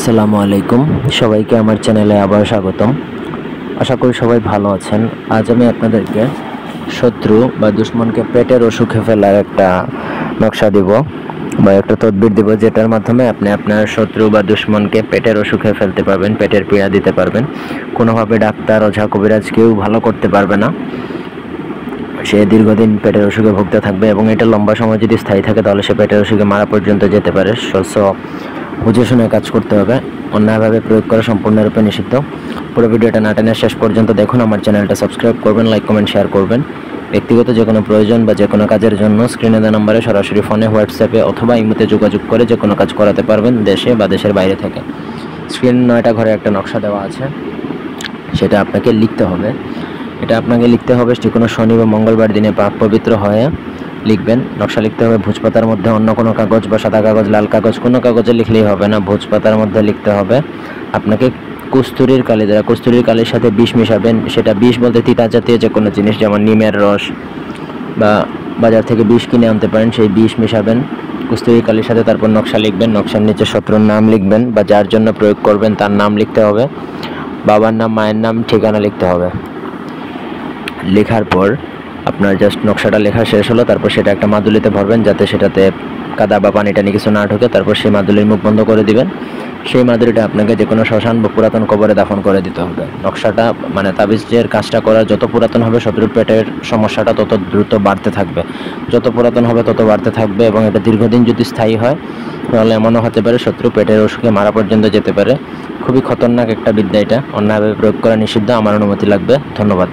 আসসালামু আলাইকুম, সবাইকে আমার চ্যানেলে আবার স্বাগতম। আশা করি সবাই ভালো আছেন। আজ আমি আপনাদেরকে শত্রু বা দুশ্মনকে পেটের অসুখে ফেলার একটা নকশা দিব বা একটা তদবির দিব, যেটার মাধ্যমে আপনি আপনার শত্রু বা দুশ্মনকে পেটের অসুখে ফেলতে পারবেন, পেটের পীড়া দিতে পারবেন। কোনোভাবে ডাক্তার, ওঝা, কবিরাজ কেউ ভালো করতে পারবে না। সে দীর্ঘদিন পেটের অসুখে ভুগতে থাকবে এবং এটা লম্বা সময় যদি স্থায়ী থাকে তাহলে সে পেটের অসুখে মারা পর্যন্ত যেতে পারে। বুঝে শুনে কাজ করতে হবে, অন্যায়ভাবে প্রয়োগ করা সম্পূর্ণরূপে নিষিদ্ধ। পুরো ভিডিওটা না টেনে শেষ পর্যন্ত দেখুন। আমার চ্যানেলটা সাবস্ক্রাইব করবেন, লাইক, কমেন্ট, শেয়ার করবেন। ব্যক্তিগত যে কোনো প্রয়োজন বা যে কোনো কাজের জন্য স্ক্রিনে দেওয়া নম্বরে সরাসরি ফোনে, হোয়াটসঅ্যাপে অথবা ইমোতে যোগাযোগ করে যে কোনো কাজ করাতে পারবেন, দেশে বা দেশের বাইরে থেকে। স্ক্রিন 9টা ঘরে একটা নকশা দেওয়া আছে, সেটা আপনাকে লিখতে হবে। এটা আপনাকে লিখতে হবে যে কোনো শনি বা মঙ্গলবার দিনে পাক পবিত্র হয়ে লিখবেন। নকশা লিখতে হবে ভোজপাতার মধ্যে, অন্য কোনো কাগজ বা সাদা কাগজ, লাল কাগজ, কোনো কাগজে লিখলেই হবে না, ভোজপাতার মধ্যে লিখতে হবে। আপনাকে কস্তুরীর কালি দ্বারা, কস্তুরীর কালির সাথে বিষ মিশাবেন। সেটা বিষ বলতে তিতা জাতীয় যে কোনো জিনিস, যেমন নিমের রস বা বাজার থেকে বিষ কিনে আনতে পারেন, সেই বিষ মিশাবেন কস্তুরীর কালির সাথে। তারপর নকশা লিখবেন, নকশার নিচে শত্রুর নাম লিখবেন বা যার জন্য প্রয়োগ করবেন তার নাম লিখতে হবে। বাবার নাম, মায়ের নাম, ঠিকানা লিখতে হবে। লেখার পর আপনার জাস্ট নকশাটা লেখা শেষ হলো, তারপর সেটা একটা মাদুলিতে ভরবেন যাতে সেটাতে কাদা বা পানি টানি কিছু না ঢোকে। তারপর সেই মাদুলির মুখ বন্ধ করে দিবেন। সেই মাদুলিটা আপনাকে যে কোনো শ্মশান বা পুরাতন কবরে দাফন করে দিতে হবে। নকশাটা মানে তাবিজের কাজটা করা যত পুরাতন হবে শত্রুর পেটের সমস্যাটা তত দ্রুত বাড়তে থাকবে, যত পুরাতন হবে তত বাড়তে থাকবে। এবং এটা দীর্ঘদিন যদি স্থায়ী হয় তাহলে এমনও হতে পারে শত্রু পেটের অসুখে মারা পর্যন্ত যেতে পারে। খুবই খতরনাক একটা বিদ্যা, এটা অন্যায়ভাবে প্রয়োগ করা নিষিদ্ধ। আমার অনুমতি লাগবে। ধন্যবাদ।